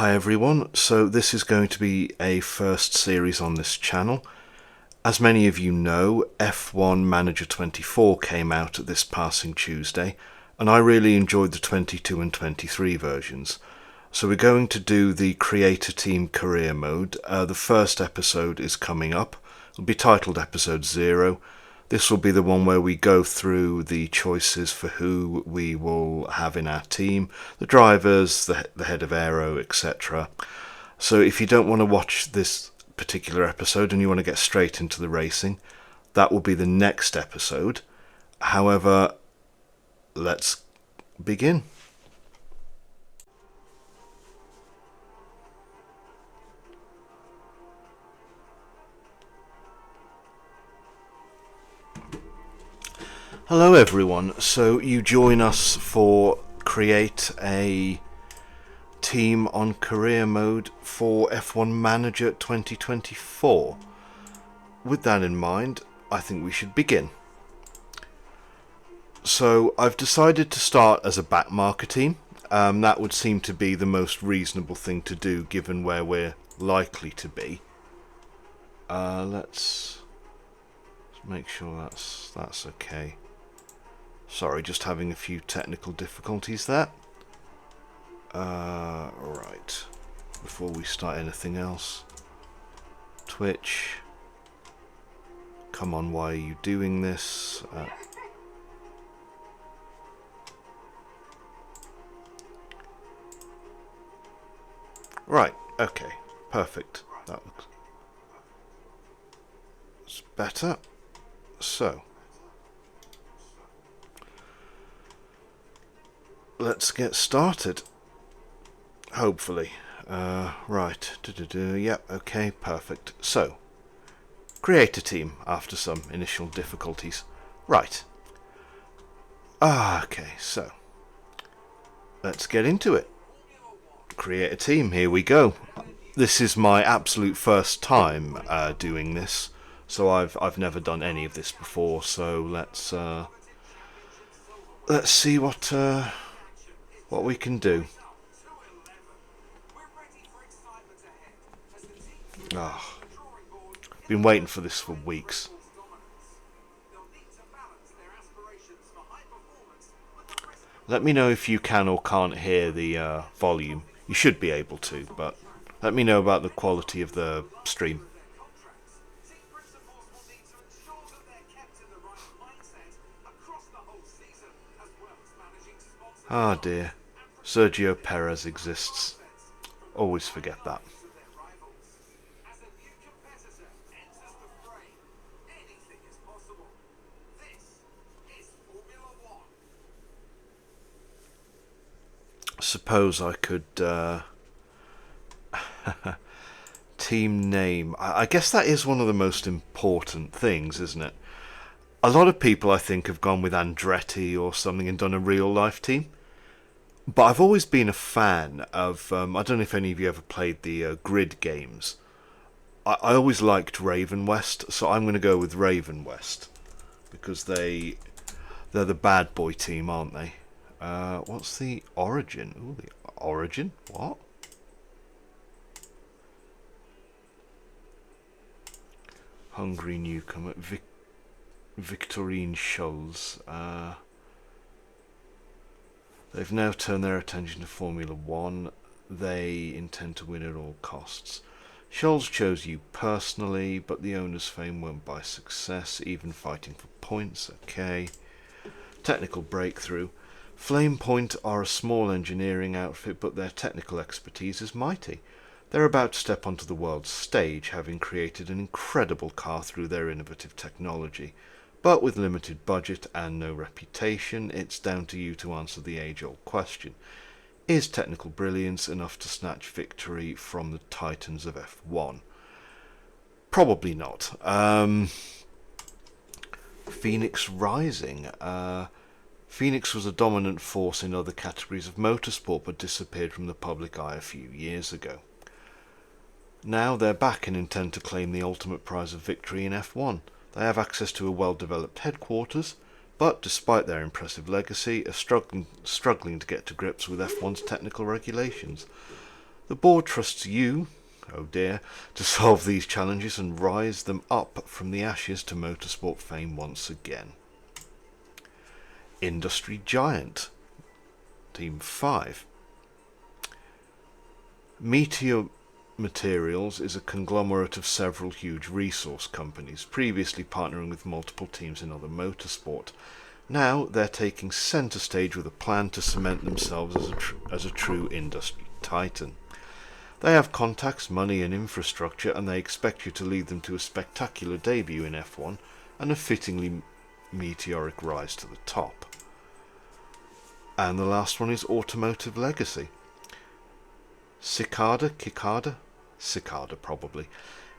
Hi everyone, so this is going to be a first series on this channel. As many of you know, F1 Manager 24 came out this passing Tuesday, and I really enjoyed the 22 and 23 versions. So we're going to do the Creator Team Career Mode. The first episode is coming up. It'll be titled Episode 0. This will be the one where we go through the choices for who we will have in our team, the drivers, the head of aero, etc. So if you don't want to watch this particular episode and you want to get straight into the racing, that will be the next episode. However, let's begin. Hello everyone, so you join us for create a team on career mode for F1 Manager 2024. With that in mind, I think we should begin. So I've decided to start as a backmarker team. That would seem to be the most reasonable thing to do given where we're likely to be. Let's make sure that's okay. Sorry, just having a few technical difficulties there. Right. Before we start anything else. Twitch. Come on, why are you doing this? Right, okay. Perfect. That looks better. So. Let's get started. Hopefully. Right. Yep, okay, perfect. So, create a team after some initial difficulties. Right. Okay, so, let's get into it. Create a team, here we go. This is my absolute first time doing this, so I've never done any of this before, so let's see what we can do. Been waiting for this for weeks. Let me know if you can or can't hear the volume. You should be able to, but let me know about the quality of the stream. Ah dear, Sergio Perez exists. Always forget that. Suppose I could team name. I guess that is one of the most important things, isn't it? A lot of people, I think, have gone with Andretti or something and done a real life team. But I've always been a fan of, I don't know if any of you ever played the Grid games. I always liked Raven West, so I'm going to go with Raven West. Because they're the bad boy team, aren't they? What's the origin? Ooh, the origin? What? Hungry newcomer. Victorine Schulz. They've now turned their attention to Formula 1. They intend to win at all costs. Scholes chose you personally, but the owner's fame won't buy success, even fighting for points. Okay. Technical breakthrough. Flame Point are a small engineering outfit, but their technical expertise is mighty. They're about to step onto the world's stage, having created an incredible car through their innovative technology. But with limited budget and no reputation, it's down to you to answer the age-old question. Is technical brilliance enough to snatch victory from the titans of F1? Probably not. Phoenix Rising. Phoenix was a dominant force in other categories of motorsport but disappeared from the public eye a few years ago. Now they're back and intend to claim the ultimate prize of victory in F1. They have access to a well-developed headquarters, but despite their impressive legacy, are struggling to get to grips with F1's technical regulations. The board trusts you, oh dear, to solve these challenges and rise them up from the ashes to motorsport fame once again. Industry Giant, Team 5. Meteor Materials is a conglomerate of several huge resource companies, previously partnering with multiple teams in other motorsport. Now they're taking centre stage with a plan to cement themselves as a true industry titan. They have contacts, money and infrastructure, and they expect you to lead them to a spectacular debut in F1 and a fittingly meteoric rise to the top. And the last one is Automotive Legacy. Cicada probably,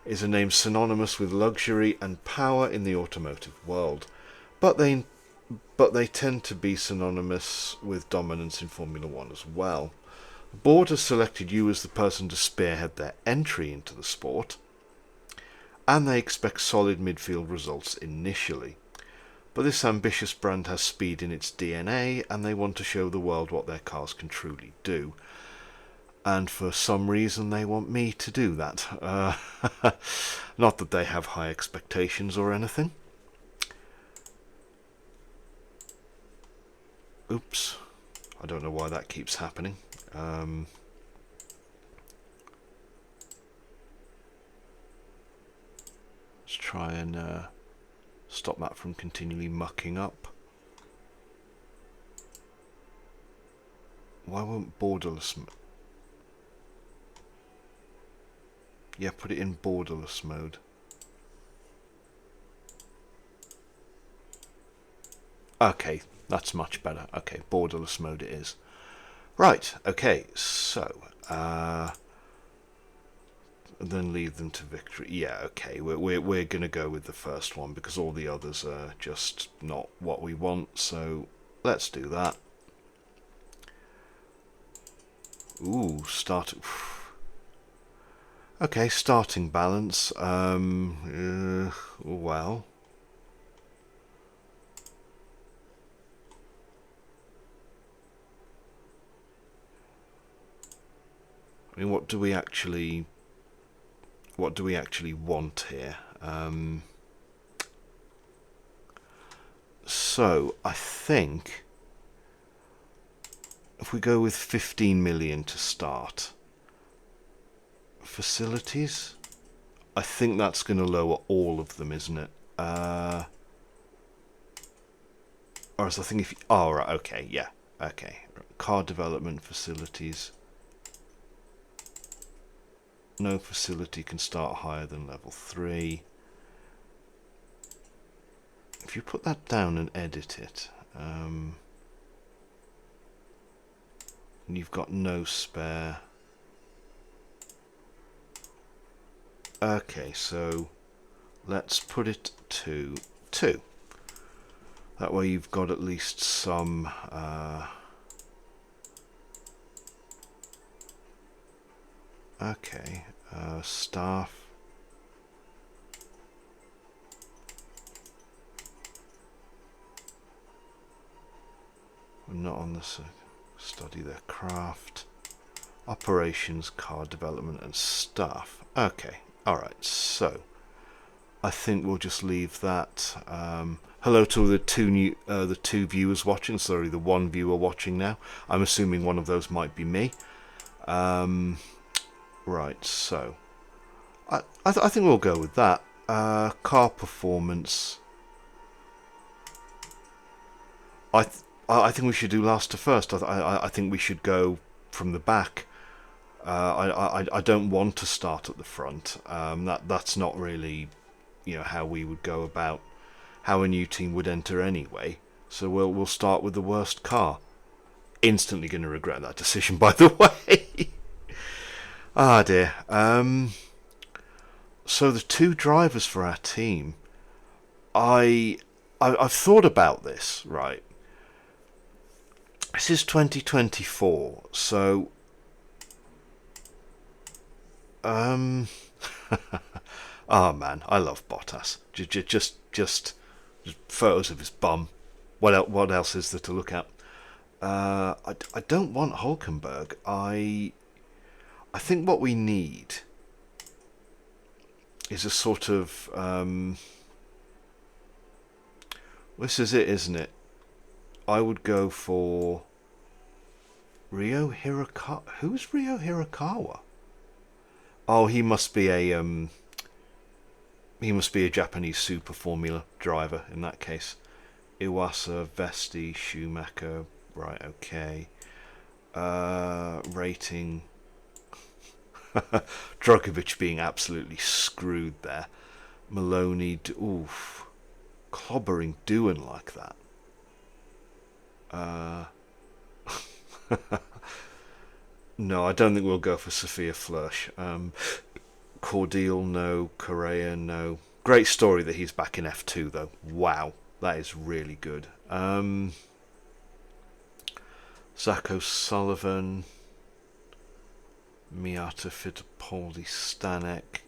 is a name synonymous with luxury and power in the automotive world, but they tend to be synonymous with dominance in Formula One as well. The board has selected you as the person to spearhead their entry into the sport, and they expect solid midfield results initially. But this ambitious brand has speed in its DNA, and they want to show the world what their cars can truly do. And for some reason they want me to do that. Not that they have high expectations or anything. Oops. I don't know why that keeps happening. Let's try and stop that from continually mucking up. Why won't borderless... Yeah, put it in borderless mode. Okay, that's much better. Okay, borderless mode it is. Right, okay, so... then lead them to victory. Yeah, okay, we're going to go with the first one because all the others are just not what we want, so let's do that. Ooh, start... Okay, starting balance. Well... I mean, what do we actually want here? So I think if we go with 15 million to start, facilities, I think that's going to lower all of them, isn't it? Or else I think if you, oh right, okay, yeah, okay, car development facilities. No facility can start higher than level 3. If you put that down and edit it, and you've got no spare. Okay, so let's put it to 2. That way you've got at least some okay, staff. I'm not on this. Study their craft, operations, car development, and staff. Okay, all right. So I think we'll just leave that. Hello to the two viewers watching. Sorry, the one viewer watching now. I'm assuming one of those might be me. Right, so I think we'll go with that. Car performance. I think we should do last to first. I think we should go from the back. I don't want to start at the front. That's not really, how we would go about how a new team would enter anyway. So we'll start with the worst car. Instantly going to regret that decision, by the way. Ah dear. So the 2 drivers for our team. I've thought about this, right? This is 2024, so oh man, I love Bottas. Just photos of his bum. What else is there to look at? I don't want Hulkenberg. I think what we need is a sort of this is it, isn't it? I would go for Ryo Hirakawa. Who's Ryo Hirakawa? Oh, he must be a Japanese Super Formula driver in that case. Iwasa, Vesti, Schumacher. Right, okay. Rating. Drogovic being absolutely screwed there. Maloney, oof. Clobbering doing like that. No, I don't think we'll go for Sophia Flörsch. Cordial, no. Correa, no. Great story that he's back in F2, though. Wow, that is really good. Zach O'Sullivan, Miata Fittipaldi, Stanek.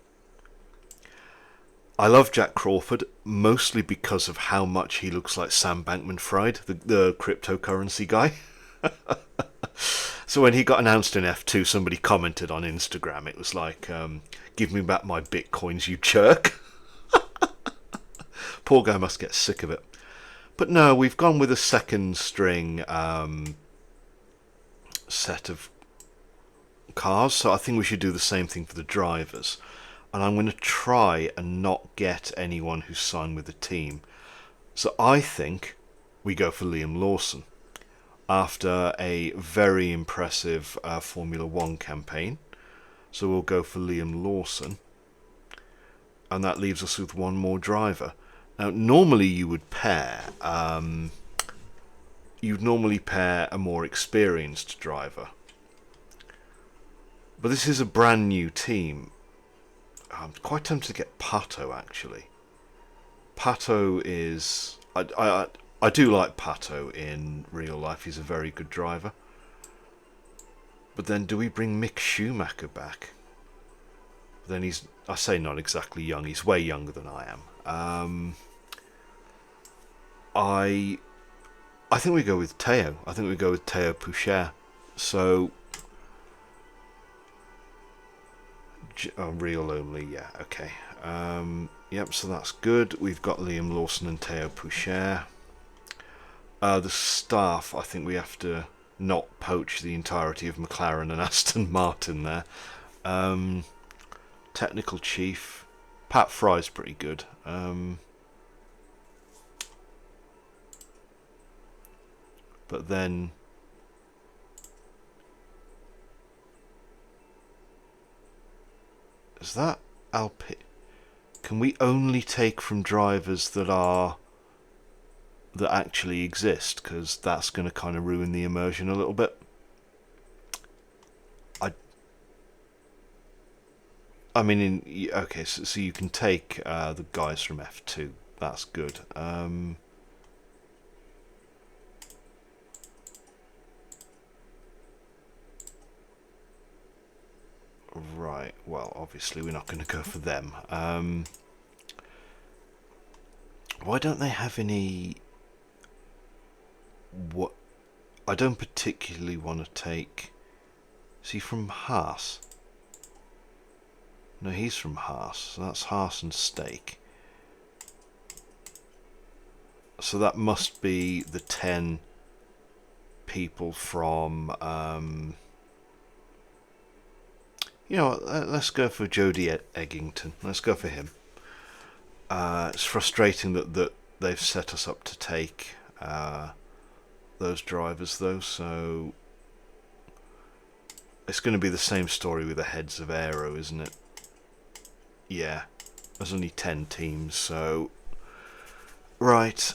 I love Jack Crawford, mostly because of how much he looks like Sam Bankman-Fried, the cryptocurrency guy. So when he got announced in F2, somebody commented on Instagram, it was like, give me back my bitcoins, you jerk. Poor guy must get sick of it. But no, we've gone with a second string set of cars, so I think we should do the same thing for the drivers. And I'm going to try and not get anyone who's signed with the team. So I think we go for Liam Lawson after a very impressive Formula One campaign. So we'll go for Liam Lawson, and that leaves us with one more driver. Now, normally you would pair, you'd normally pair a more experienced driver, but this is a brand new team. I'm quite tempted to get Pato, actually. Pato is... I do like Pato in real life. He's a very good driver. But then do we bring Mick Schumacher back? Then he's... I say not exactly young. He's way younger than I am. I think we go with Teo. I think we go with Teo Pourchaire. So... real only, yeah, okay. Yep, so that's good. We've got Liam Lawson and Teo Pourchaire. The staff, I think we have to not poach the entirety of McLaren and Aston Martin there. Technical chief, Pat Fry's pretty good. But then... Is that Alpine? Can we only take from drivers that actually exist? Because that's going to kind of ruin the immersion a little bit. I mean, okay, so you can take the guys from F2. That's good. Right, well, obviously we're not going to go for them. Why don't they have any... What? I don't particularly want to take... Is he from Haas? No, he's from Haas. So that's Haas and Stake. So that must be the 10 people from... you know what, let's go for Jody Eggington. Let's go for him. It's frustrating that they've set us up to take those drivers, though, so it's going to be the same story with the heads of Aero, isn't it? Yeah, there's only 10 teams, so... Right,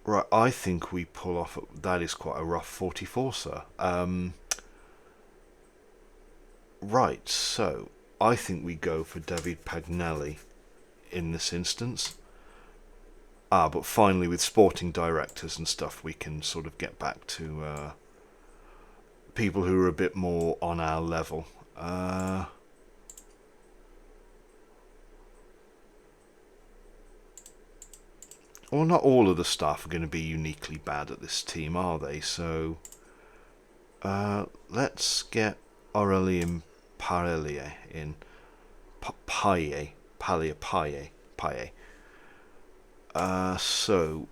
Right, I think we pull off... That is quite a rough 44, sir. Right, so I think we go for David Pagnelli in this instance. But finally with sporting directors and stuff we can sort of get back to people who are a bit more on our level. well, not all of the staff are going to be uniquely bad at this team, are they? So let's get Aurelien Parelier in. Paye. So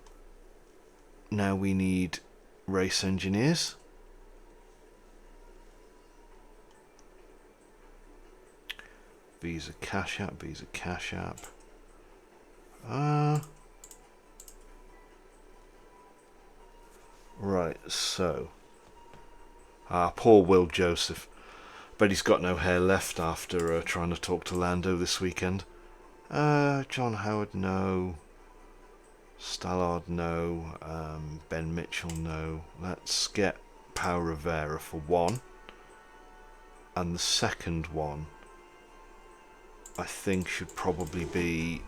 now we need race engineers. Visa Cash App. Right, so poor Will Joseph. Bet he's got no hair left after trying to talk to Lando this weekend. John Howard, no. Stallard, no. Ben Mitchell, no. Let's get Pau Rivera for one. And the second one, I think, should probably be...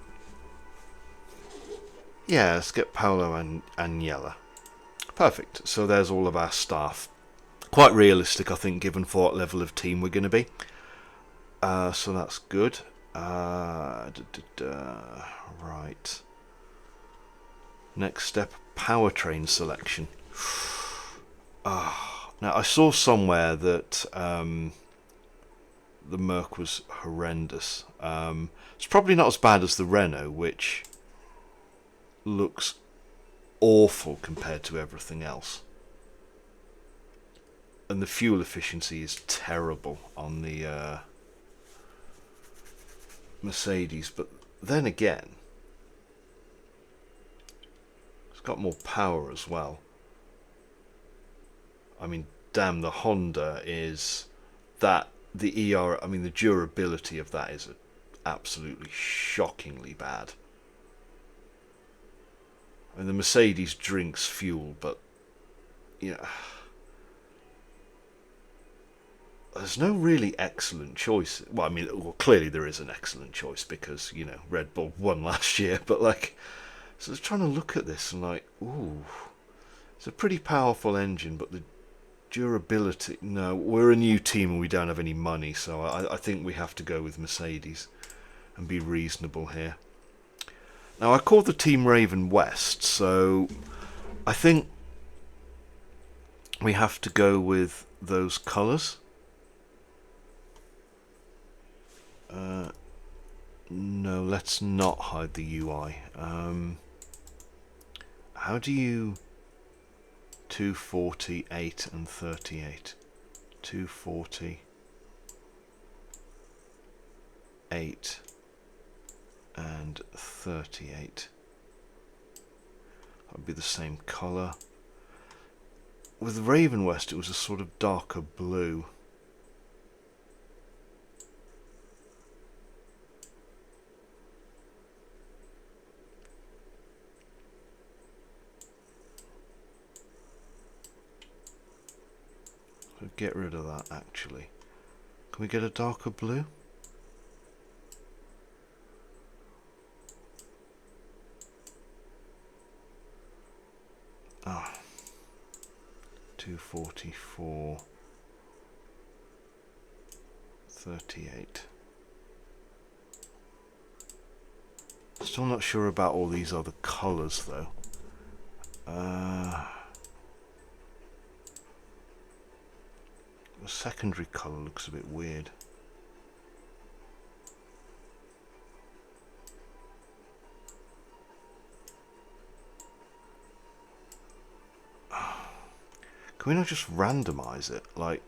yeah, let's get Paolo Agnella. Perfect. So there's all of our staff. Quite realistic, I think, given for what level of team we're going to be. So that's good. Right. Next step, powertrain selection. Now, I saw somewhere that the Merc was horrendous. It's probably not as bad as the Renault, which looks awful compared to everything else. And the fuel efficiency is terrible on the Mercedes. But then again, it's got more power as well. I mean, damn, the Honda is that... the ER, I mean, the durability of that is absolutely shockingly bad. I mean, the Mercedes drinks fuel, but, you know, there's no really excellent choice. Well, I mean, well, clearly there is an excellent choice because, you know, Red Bull won last year, but, like, so I was trying to look at this and, like, ooh, it's a pretty powerful engine, but the durability, no, we're a new team and we don't have any money, so I think we have to go with Mercedes and be reasonable here. Now, I called the team Raven West, so I think we have to go with those colours. No, let's not hide the UI. How do you... 248 and 38. 248 and 38. That would be the same colour. With Raven West, it was a sort of darker blue. So get rid of that, actually. Can we get a darker blue? Ah, 244, 38. Still not sure about all these other colours though. The secondary colour looks a bit weird. Can we not just randomize it? Like,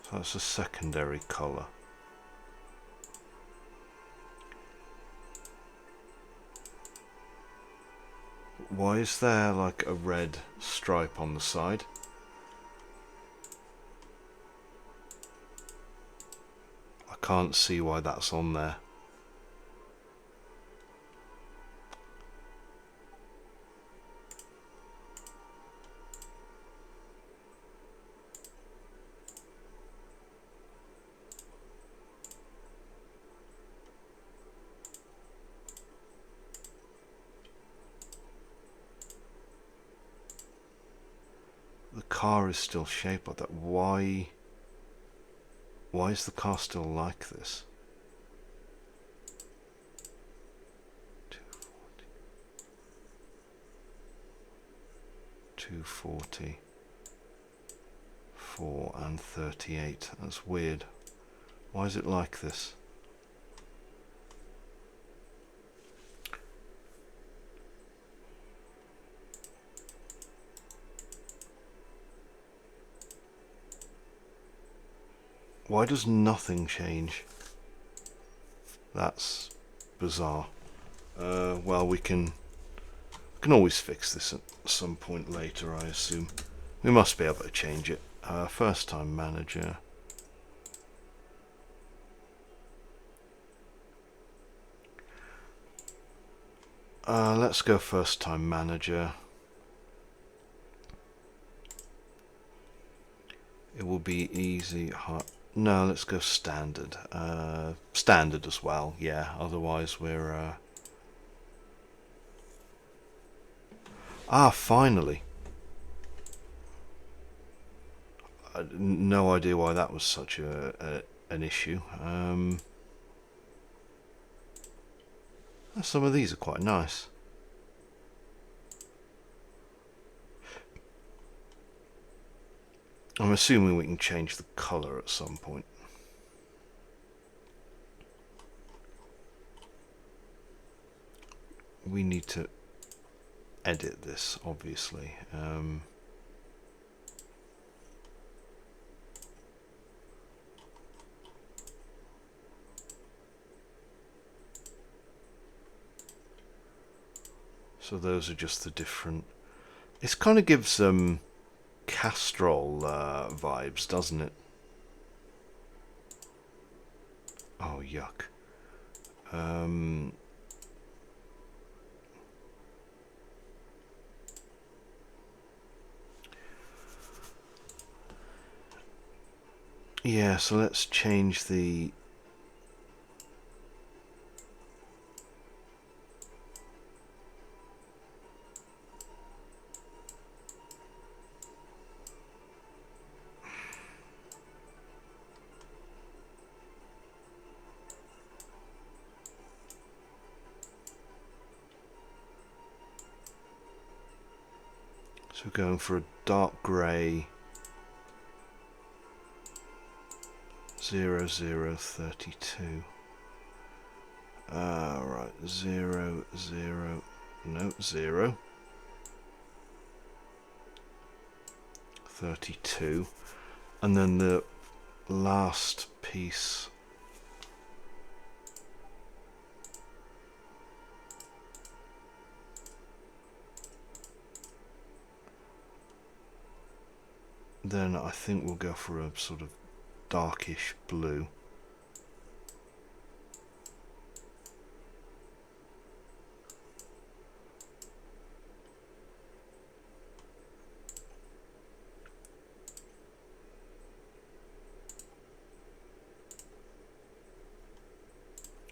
so that's a secondary colour. Why is there like a red stripe on the side? I can't see why that's on there. The car is still shaped like that. Why? Why is the car still like this? 240, 4 and 38. That's weird. Why is it like this? Why does nothing change? That's bizarre. Well, we can always fix this at some point later, I assume. We must be able to change it. First time manager. Let's go first time manager. It will be easy, hard. No, let's go standard. Standard as well, yeah. Otherwise we're... finally. No idea why that was such an issue. Some of these are quite nice. I'm assuming we can change the colour at some point. We need to edit this, obviously. So those are just the different... It kind of gives Castrol vibes, doesn't it? Oh, yuck. Yeah, so let's change the... So we're going for a dark grey 0032. Right, 0, 0, no, 0. 32. And then the last piece. Then I think we'll go for a sort of darkish blue.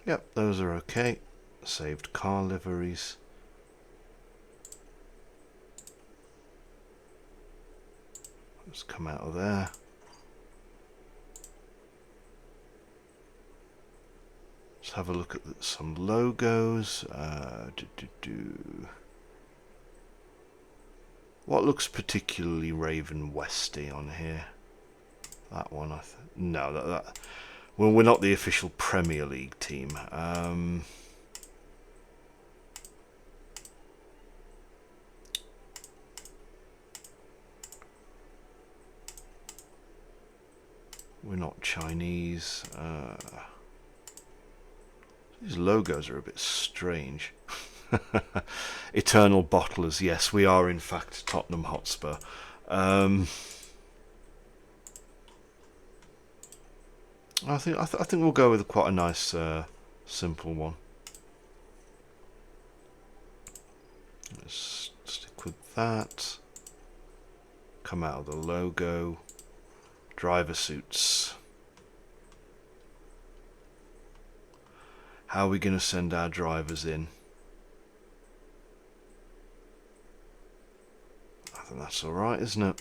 Yep, those are okay. Saved car liveries. Let's come out of there. Let's have a look at some logos. What looks particularly Raven Westy on here? That one, I think. No, that. Well, we're not the official Premier League team. We're not Chinese. These logos are a bit strange. Eternal Bottlers. Yes, we are in fact Tottenham Hotspur. I think we'll go with quite a nice simple one. Let's stick with that. Come out of the logo. Driver suits. How are we going to send our drivers in? I think that's alright, isn't it?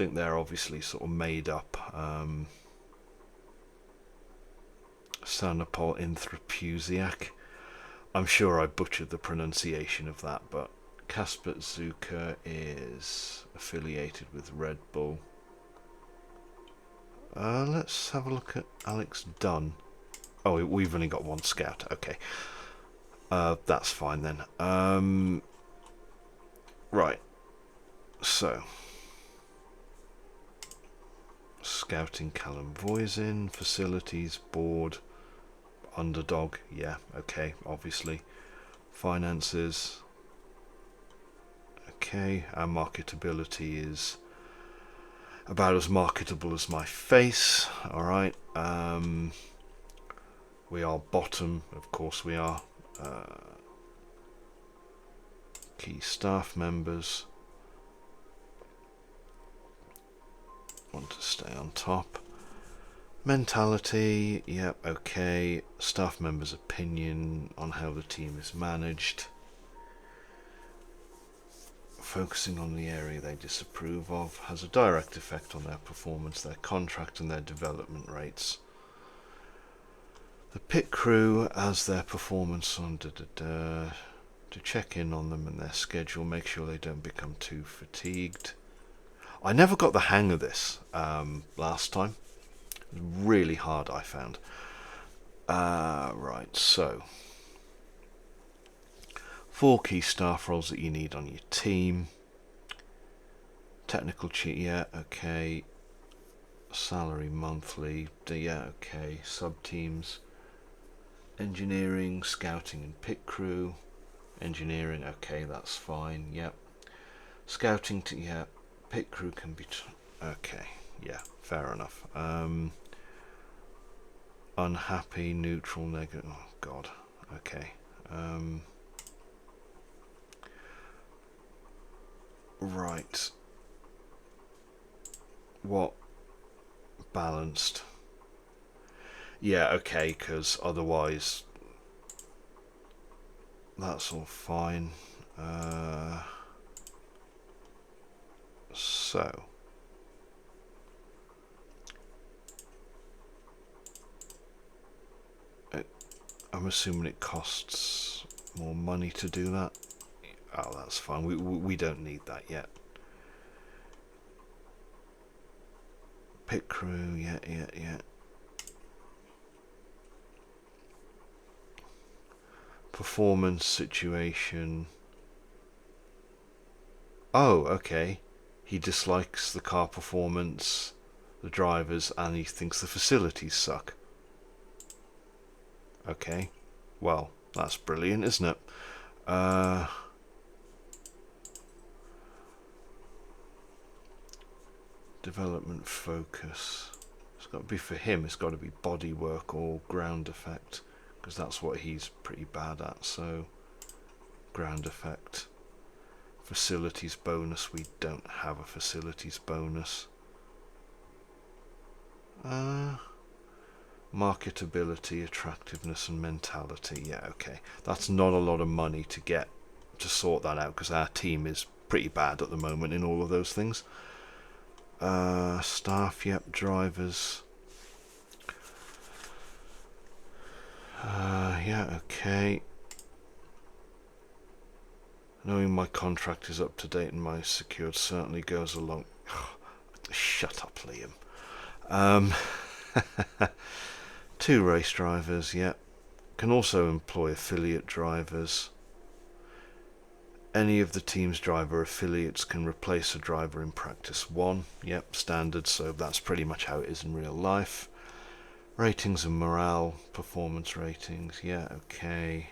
think they're obviously sort of made up. Sanopol Inthrapusiak. I'm sure I butchered the pronunciation of that, but Kasper Zucker is affiliated with Red Bull. Let's have a look at Alex Dunn. Oh, we've only got one scout. Okay. That's fine then. Right. So. Scouting Callum Voisin. Facilities, board. Underdog. Yeah, okay, obviously. Finances. Okay, our marketability is about as marketable as my face. Alright. We are bottom, of course we are. Key staff members. Want to stay on top. Mentality, yep, okay. Staff members' opinion on how the team is managed. Focusing on the area they disapprove of has a direct effect on their performance, their contract and their development rates. The pit crew as their performance on to check in on them and their schedule, make sure they don't become too fatigued. I never got the hang of this last time. It was really hard, I found. Right, so 4 key staff roles that you need on your team. Technical cheat, yeah, okay. Salary monthly, yeah, okay. Sub-teams. Engineering, scouting and pit crew. Engineering, okay, that's fine, yep. Scouting, yeah. Pit crew can be... okay, yeah, fair enough. Unhappy, neutral, negative... oh, God, okay. Right. What? Balanced. Yeah, okay, because otherwise... that's all fine. So... I'm assuming it costs more money to do that. Oh, that's fine. We don't need that yet. Pit crew, yeah. Performance situation. Oh, okay. He dislikes the car performance, the drivers, and he thinks the facilities suck. Okay. Well, that's brilliant, isn't it? Development focus. It's got to be for him. It's got to be bodywork or ground effect, because that's what he's pretty bad at. So, ground effect. Facilities bonus. We don't have a facilities bonus. Marketability, attractiveness, and mentality. Yeah, okay. That's not a lot of money to get to sort that out, because our team is pretty bad at the moment in all of those things. Staff, yep. Drivers. Yeah, okay. Knowing my contract is up to date and my secured certainly goes along. Shut up, Liam. 2 race drivers, yep. Can also employ affiliate drivers. Any of the team's driver affiliates can replace a driver in practice 1. Yep, standard, so that's pretty much how it is in real life. Ratings and morale, performance ratings, yeah, okay.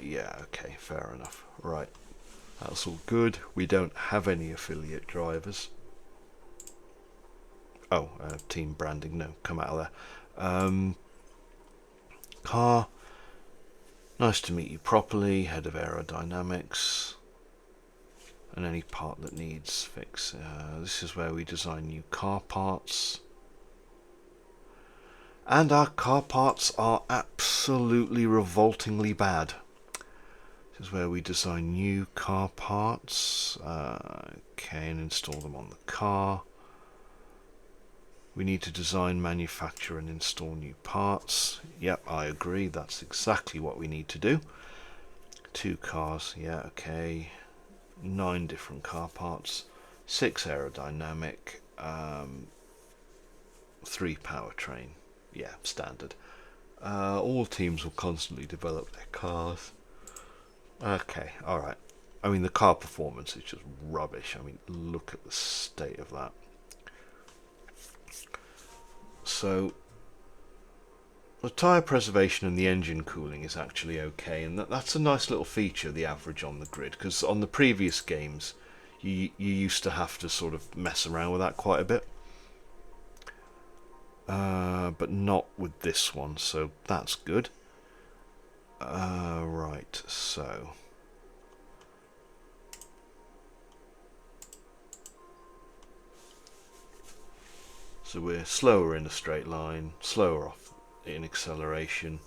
Yeah, okay, fair enough. Right, that's all good. We don't have any affiliate drivers. Oh, team branding, no, come out of there. Car, nice to meet you properly, head of aerodynamics, and any part that needs fix. This is where we design new car parts. And our car parts are absolutely revoltingly bad. This is where we design new car parts, okay, and install them on the car. We need to design, manufacture and install new parts. Yep, I agree, that's exactly what we need to do. 2 cars, yeah, okay. 9 different car parts, 6 aerodynamic, 3 powertrain, yeah, standard. All teams will constantly develop their cars. Okay, alright. I mean, the car performance is just rubbish. I mean, look at the state of that. So, the tyre preservation and the engine cooling is actually okay, and that's a nice little feature, the average on the grid, because on the previous games, you used to have to sort of mess around with that quite a bit. But not with this one, so that's good. Right, so we're slower in a straight line, slower off in acceleration.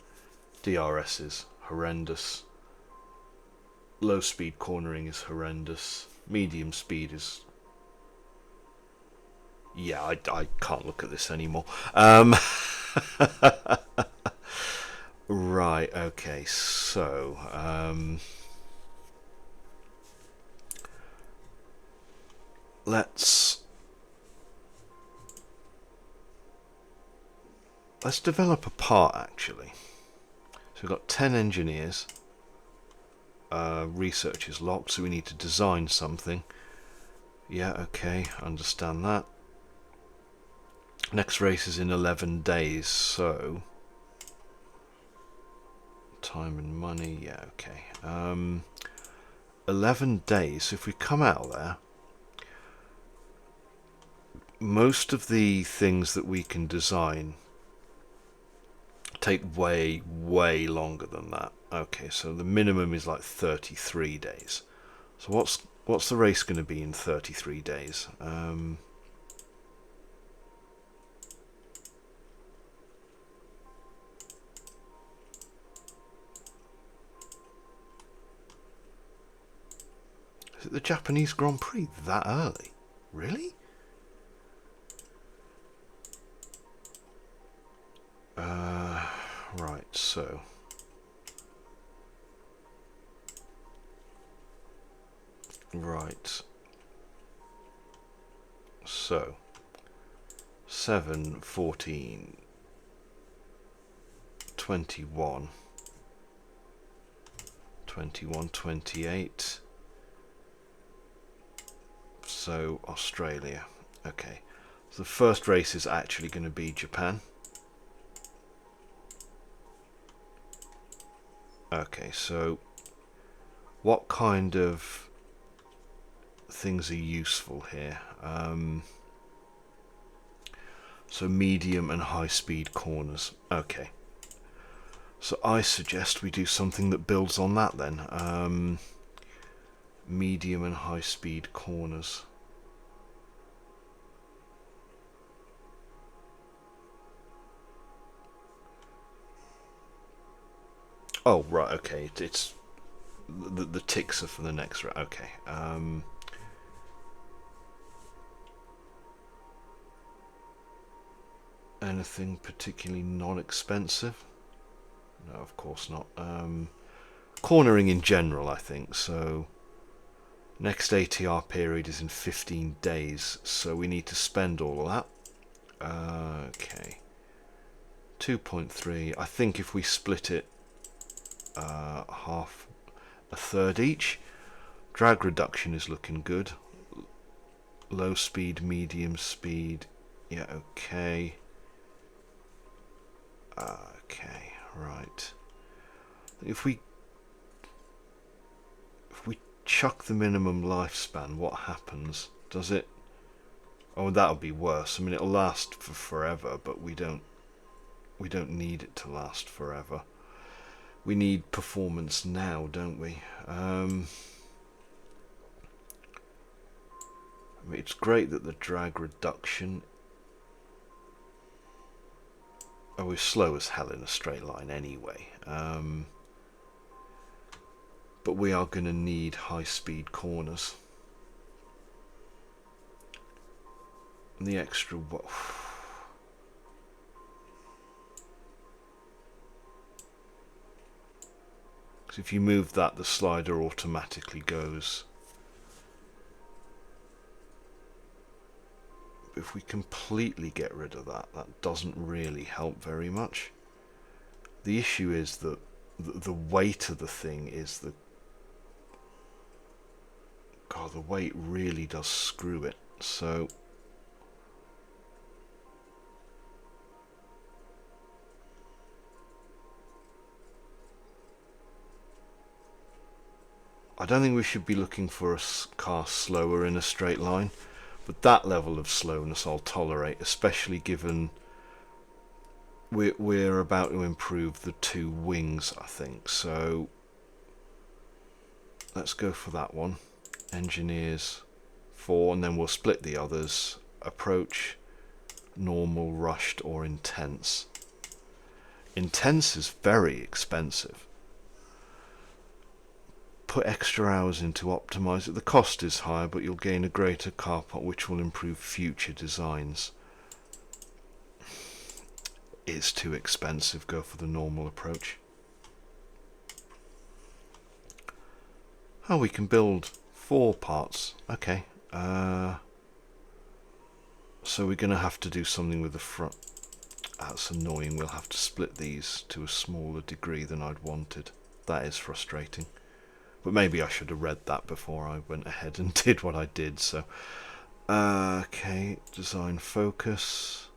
DRS is horrendous. Low speed cornering is horrendous. Medium speed is... yeah, I can't look at this anymore. Right, okay, so let's develop a part, actually. So we've got 10 engineers. Research is locked, so we need to design something. Yeah, okay, understand that. Next race is in 11 days, so time and money, yeah, okay. 11 days, so if we come out there, most of the things that we can design take way longer than that. Okay, so the minimum is like 33 days. So what's the race going to be in 33 days? Is it the Japanese Grand Prix that early? Really? Right, so so 7, 14, 21, 21, 28. So Australia. Okay, so the first race is actually going to be Japan. Okay, so what kind of things are useful here? So medium and high speed corners. Okay, so I suggest we do something that builds on that then. Medium and high speed corners. Oh, right, okay, it's the ticks are for the next round. Okay. Anything particularly non-expensive? No, of course not. Cornering in general, I think. So next ATR period is in 15 days, so we need to spend all of that. Okay. 2.3. I think if we split it half, a third each. Drag reduction is looking good. Low speed, medium speed. Yeah, okay. Okay, right. If we chuck the minimum lifespan, what happens? Does it... oh, that'll be worse. I mean, it'll last for forever, but we don't need it to last forever. We need performance now, don't we? I mean, it's great that the drag reduction... oh, we're slow as hell in a straight line anyway. but we are going to need high-speed corners. And the extra... because if you move that, the slider automatically goes. If we completely get rid of that, that doesn't really help very much. The issue is that the weight of the thing is the... God, the weight really does screw it. So I don't think we should be looking for a car slower in a straight line, but that level of slowness I'll tolerate, especially given we're about to improve the two wings, I think. So let's go for that one. Engineers 4, and then we'll split the others. Approach, normal, rushed, or intense. Intense is very expensive. Put extra hours into optimize it. The cost is higher, but you'll gain a greater car part which will improve future designs. It's too expensive. Go for the normal approach. Oh, we can build 4 parts. Okay. So we're going to have to do something with the front. That's annoying. We'll have to split these to a smaller degree than I'd wanted. That is frustrating. But maybe I should have read that before I went ahead and did what I did. So, okay, design focus.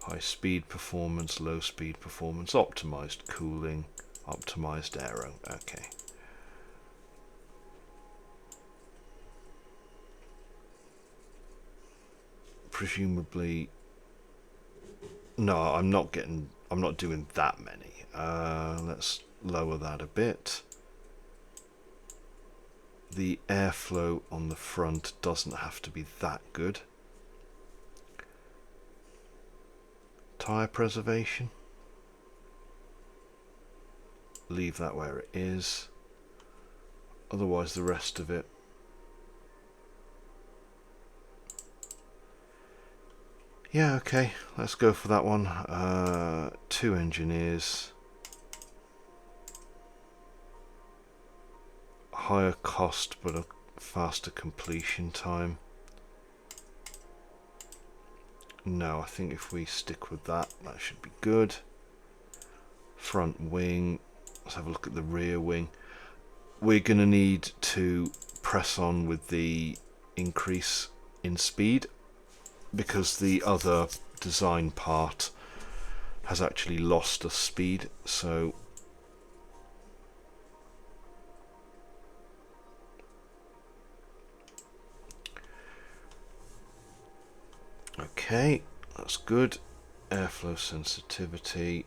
High speed performance, low speed performance, optimized cooling, optimized aero. Okay. Presumably, no, I'm not doing that many. Let's lower that a bit. The airflow on the front doesn't have to be that good. Tire preservation, leave that where it is, otherwise the rest of it yeah, okay, let's go for that one. 2 engineers, higher cost but a faster completion time. No, I think if we stick with that, that should be good. Front wing, let's have a look at the rear wing. We're going to need to press on with the increase in speed because the other design part has actually lost us speed. So okay, that's good. Airflow sensitivity.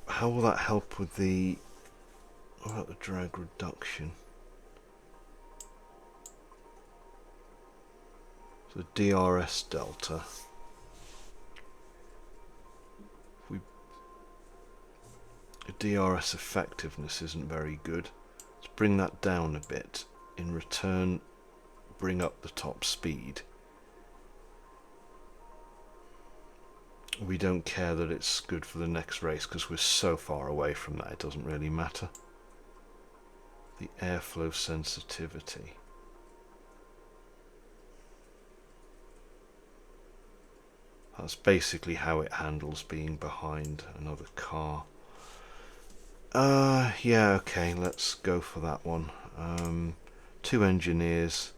How will that help with the... what about the drag reduction? So DRS delta. The DRS effectiveness isn't very good. Let's bring that down a bit. In return, bring up the top speed. We don't care that it's good for the next race because we're so far away from that, it doesn't really matter. The airflow sensitivity. That's basically how it handles being behind another car. Yeah, okay, let's go for that one. 2 engineers.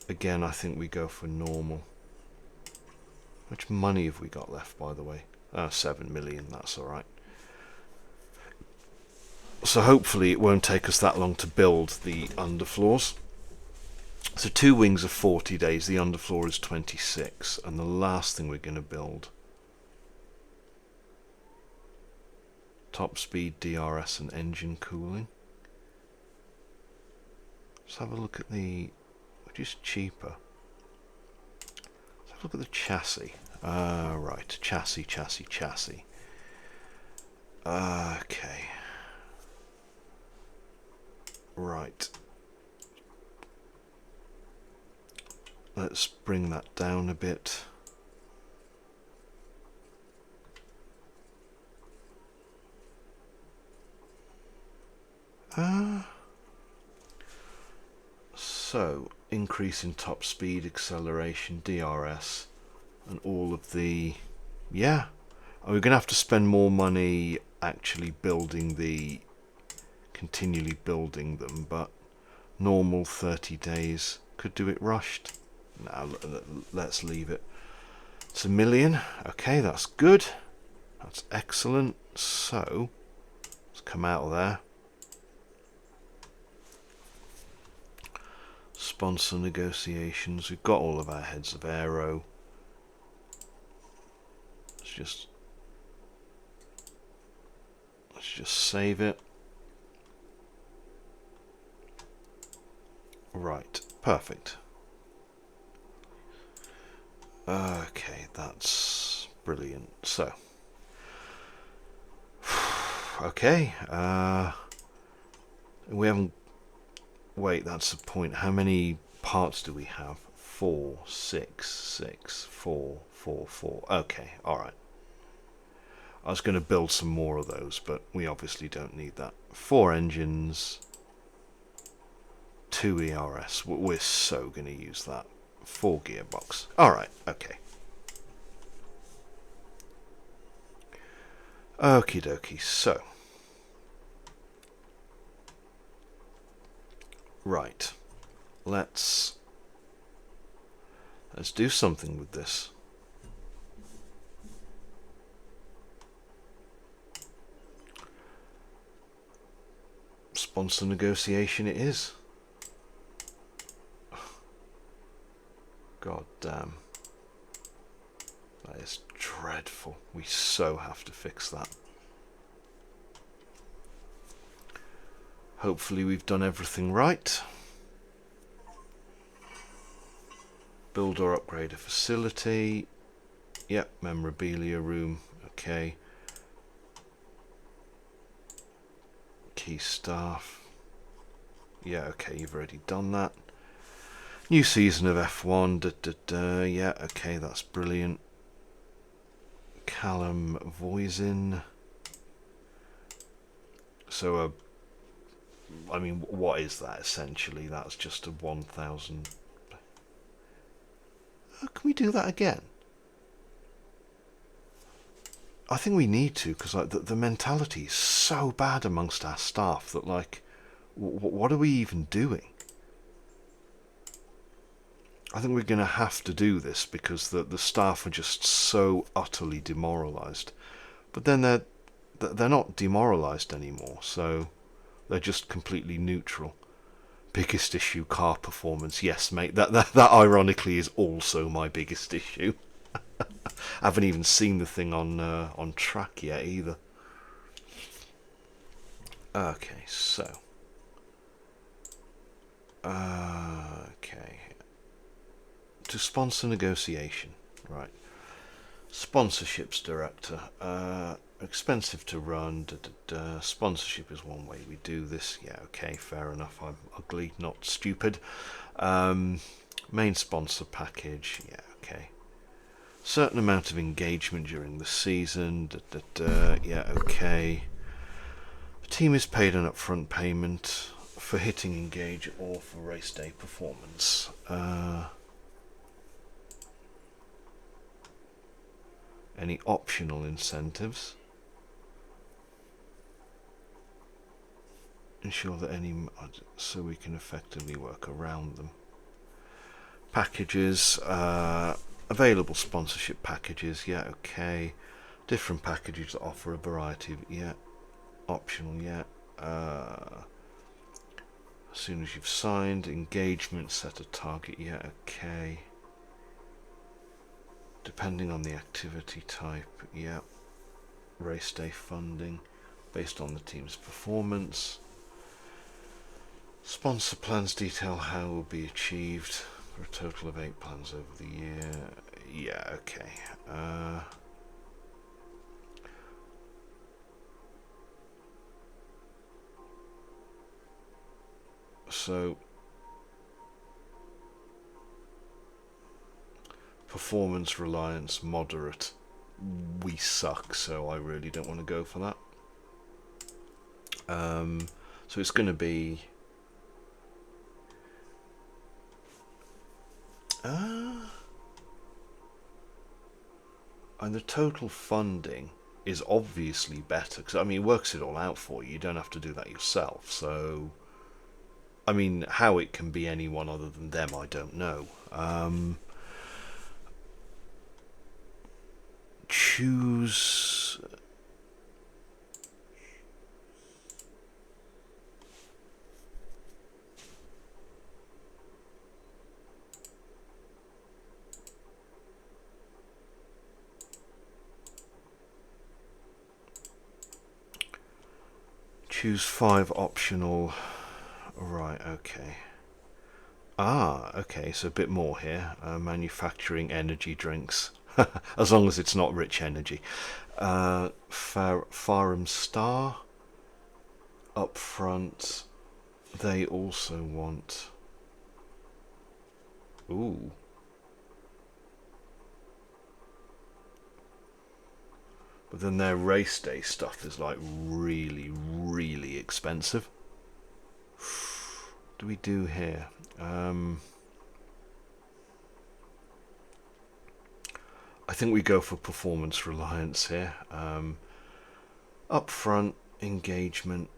Again, I think we go for normal. How much money have we got left, by the way? 7 million, that's alright. So hopefully it won't take us that long to build the underfloors. So 2 wings are 40 days, the underfloor is 26, and the last thing we're going to build, top speed, DRS and engine cooling. Let's have a look at the, which is cheaper. Let's have a look at the chassis. Right, chassis. Okay. Right. Let's bring that down a bit. So, increase in top speed, acceleration, DRS, and all of the... Yeah. We're going to have to spend more money actually continually building them, but normal 30 days. Could do it rushed. Now, let's leave it. It's 1 million. Okay, that's good. That's excellent. So, let's come out of there. Sponsor negotiations. We've got all of our heads of aero. Let's just save it. Right, perfect. Okay, that's brilliant. So, okay, we haven't... Wait, that's the point. How many parts do we have? 4, 6, 6, 4, 4, 4. Okay, alright. I was going to build some more of those, but we obviously don't need that. 4 engines, 2 ERS. We're so going to use that. 4 gearbox. Alright, okay. Okie dokie, so. Right. Let's do something with this. Sponsor negotiation it is. God damn. That is dreadful. We so have to fix that. Hopefully we've done everything right. Build or upgrade a facility. Yep, memorabilia room. Okay. Key staff. Yeah, okay, you've already done that. New season of F1. Yeah, okay, that's brilliant. Callum Voisin. So, I mean, what is that essentially? That's just a 1,000. Can we do that again? I think we need to, because like the mentality is so bad amongst our staff that like, what are we even doing? I think we're going to have to do this because the staff are just so utterly demoralised. But then they're not demoralised anymore, so they're just completely neutral. Biggest issue, car performance. Yes, mate. That ironically is also my biggest issue. I haven't even seen the thing on track yet either. Okay, so. Okay. To sponsor negotiation. Right. Sponsorships director. Expensive to run. Sponsorship is one way we do this. Yeah, okay, fair enough. I'm ugly, not stupid. Main sponsor package. Yeah, okay. Certain amount of engagement during the season. Yeah, okay. The team is paid an upfront payment for hitting engage or for race day performance. Any optional incentives? Ensure that so we can effectively work around them. Packages, available sponsorship packages, yeah, okay. Different packages that offer a variety of, yeah, optional, yeah. As soon as you've signed, engagement, set a target, yeah, okay. Depending on the activity type, yeah. Race day funding, based on the team's performance. Sponsor plans detail how will be achieved for a total of 8 plans over the year. Yeah, okay. So performance reliance moderate. We suck, so I really don't want to go for that. So it's going to be and the total funding is obviously better because I mean it works it all out for you. You don't have to do that yourself. So I mean, how it can be anyone other than them, I don't know. Choose. Choose 5 optional. Right, okay. Okay, so a bit more here. Manufacturing energy drinks. As long as it's not rich energy. Farum Star. Up front. They also want. Ooh. But then their race day stuff is like really, really expensive. What do we do here? I think we go for performance reliance here. Upfront engagement.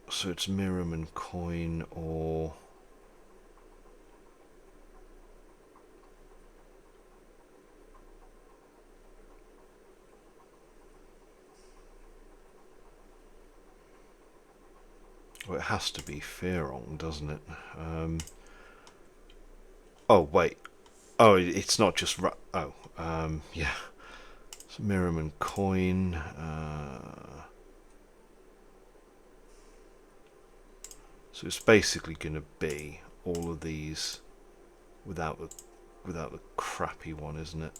So it's Miram and Coin or... Well, it has to be Fearong, doesn't it? Oh, wait. Oh, it's not just... yeah. So Miram and Coin. So it's basically going to be all of these without the crappy one, isn't it?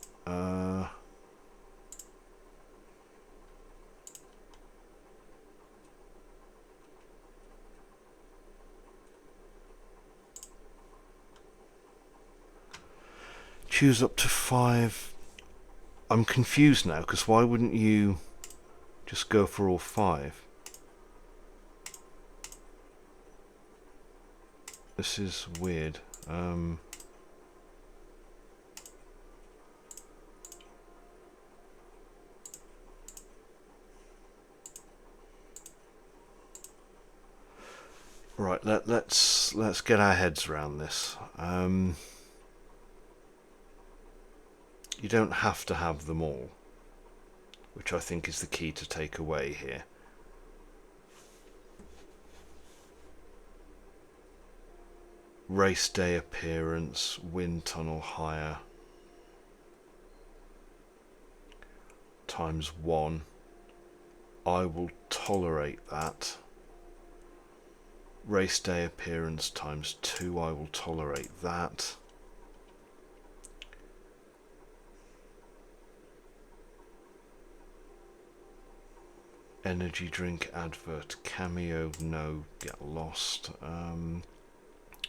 Choose up to 5. I'm confused now, because why wouldn't you just go for all 5? This is weird. Right, let's get our heads around this. You don't have to have them all, which I think is the key to take away here. Race day appearance, wind tunnel hire, times 1. I will tolerate that. Race day appearance times 2. I will tolerate that. Energy drink advert cameo, no, get lost.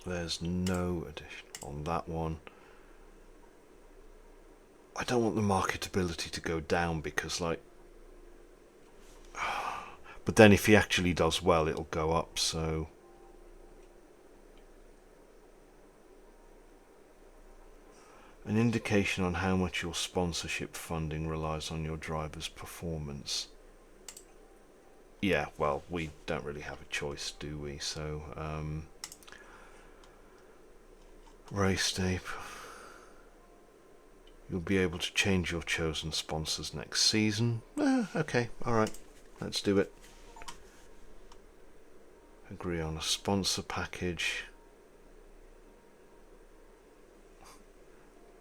There's no addition on that one. I don't want the marketability to go down because, like, but then if he actually does well, it'll go up. So an indication on how much your sponsorship funding relies on your driver's performance. Yeah, well, we don't really have a choice, do we? So race day. You'll be able to change your chosen sponsors next season. Okay, alright, let's do it. Agree on a sponsor package.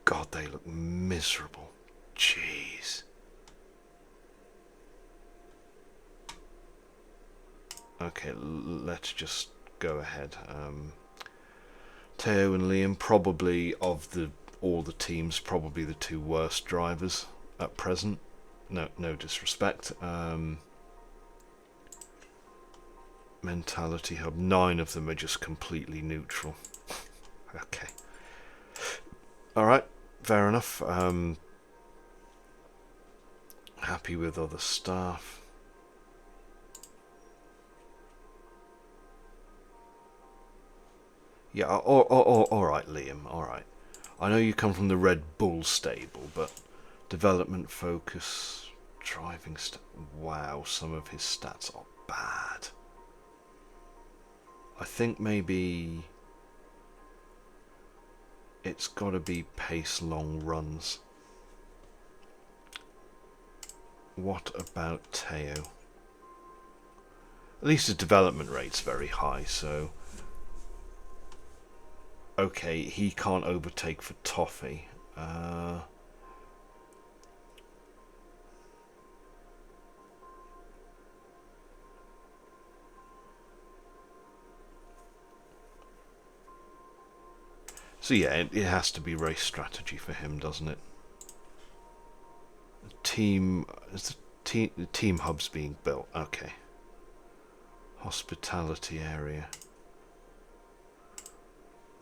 God, they look miserable. Jeez. Okay, let's just go ahead. Teo and Liam, probably of all the teams, probably the two worst drivers at present. No disrespect. Mentality Hub, 9 of them are just completely neutral. Okay. Alright, fair enough. Happy with other staff. Yeah, alright, Liam, alright. I know you come from the Red Bull stable, but development focus, driving wow, some of his stats are bad. I think maybe it's got to be pace long runs. What about Teo? At least his development rate's very high, so... Okay, he can't overtake for Toffee. So yeah, it has to be race strategy for him, doesn't it? The team hub's being built. Okay. Hospitality area.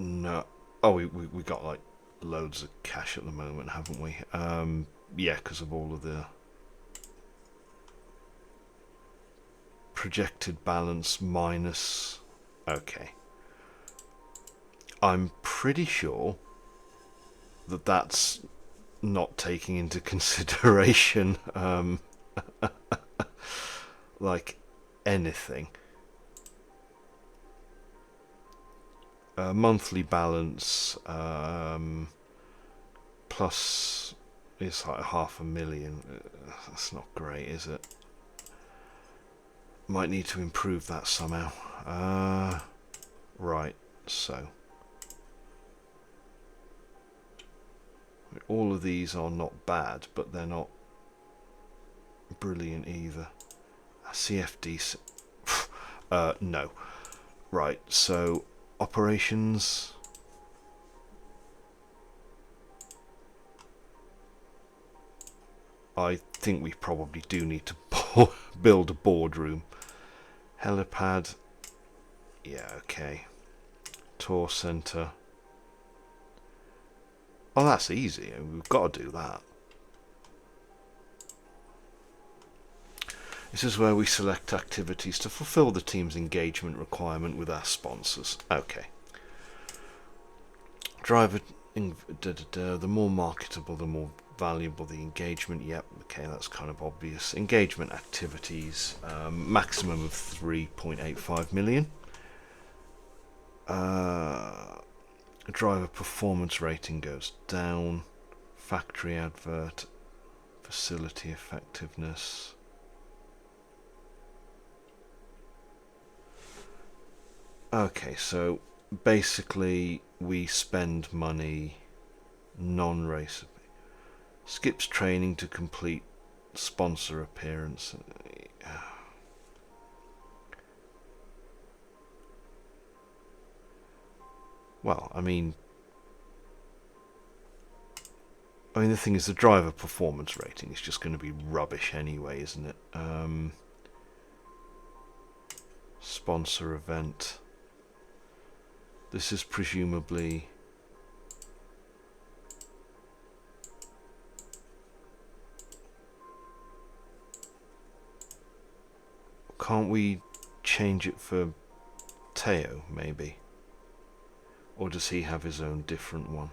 No. Oh, we got like loads of cash at the moment, haven't we? Yeah, because of all of the projected balance minus. Okay. I'm pretty sure that that's not taking into consideration like anything. Monthly balance plus is like 500,000. That's not great, is it? Might need to improve that somehow. Right, so all of these are not bad, but they're not brilliant either. CFD, no. Right, so operations. I think we probably do need to build a boardroom. Helipad. Yeah, okay. Tour centre. Oh, that's easy. We've got to do that. This is where we select activities to fulfill the team's engagement requirement with our sponsors. Okay. Driver, the more marketable, the more valuable the engagement. Yep, okay, that's kind of obvious. Engagement activities, maximum of 3.85 million. Driver performance rating goes down. Factory advert, facility effectiveness. Okay, so basically we spend money non-race. Skips training to complete sponsor appearance. Well, I mean the thing is, the driver performance rating is just going to be rubbish anyway, isn't it? Sponsor event. This is presumably... Can't we change it for Teo, maybe? Or does he have his own different one?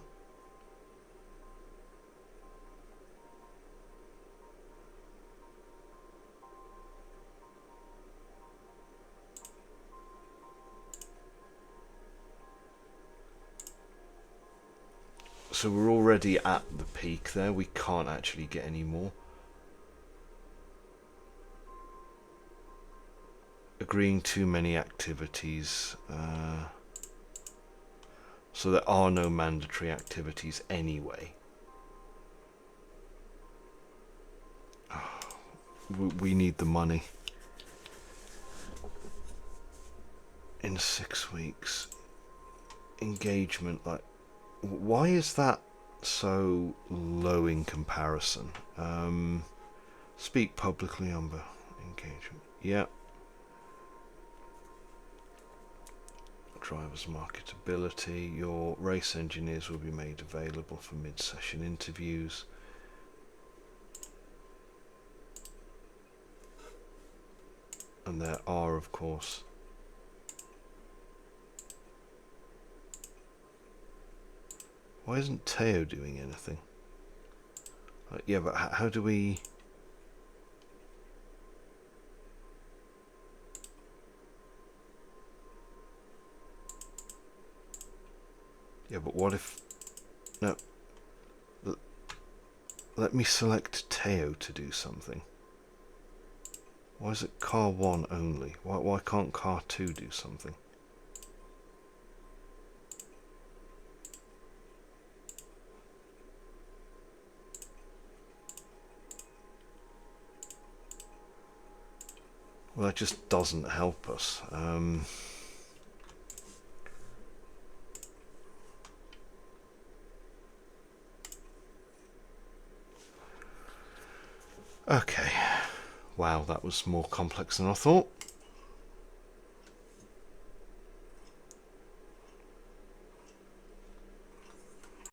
So we're already at the peak there. We can't actually get any more. Agreeing too many activities. So there are no mandatory activities anyway. We need the money. In 6 weeks. engagement, like, why is that so low in comparison? Speak publicly, Umber. Engagement. Yeah. Driver's marketability. Your race engineers will be made available for mid-session interviews. And there are, of course, why isn't Teo doing anything? Yeah, but how do we... Yeah, but what if... No. Let me select Teo to do something. Why is it car 1 only? Why can't car 2 do something? Well, that just doesn't help us. Okay. Wow, that was more complex than I thought.